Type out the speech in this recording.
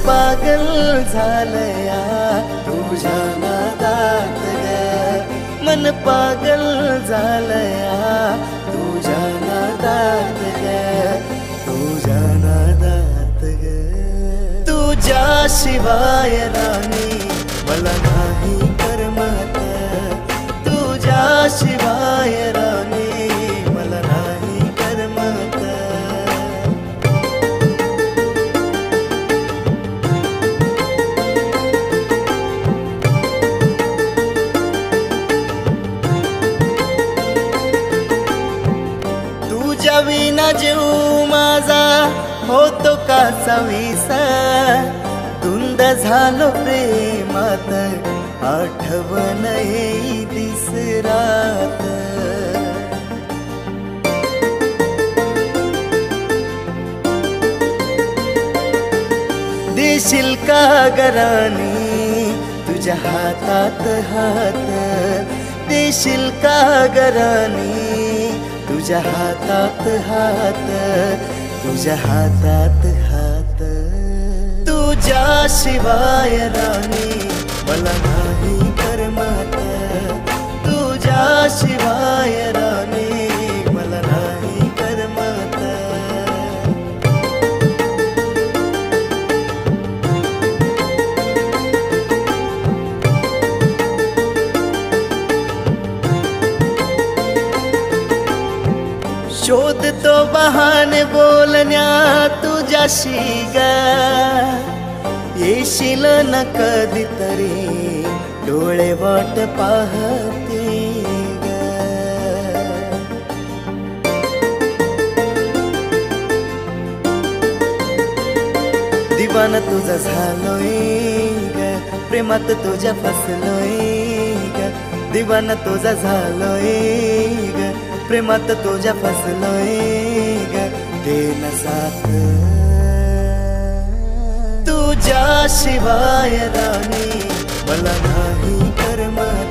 पागल झालया तुझ्या नादात ग, मन पागल झालया तुझ्या नादात ग, तुझ्या नादात ग. तुझ्याशिवाय राणी मला नाही करमत, तुझ्याशिवाय राणी मला नाही करमत. तुझ्या विना जीव माझा होतो कासा विसर, धुंद झालो प्रेमात आठवण येई दिसरात. देशील का गराणी तुझ्या हातात हात, देशील का गराणी तुझ्या हातात हात, तुझ्या हातात हात. तुझ्याशिवाय राणी मला नाही करमत, तुझ्याशिवाय राणी मला नाही करमत. शोधतो बहाणे बोलण्या तुझ्याशी ग, येशील न कधीतरी डोळे वाट पाहते ग. दिवाना तुझा झालोय ग, प्रेमात तुझ्या फसलोय ग. दिवाना तुझा झालोय ग, प्रेमात तुझ्या फसलोय ग. दे न साथ तुझ्याशिवाय राणी मला नाही करमत.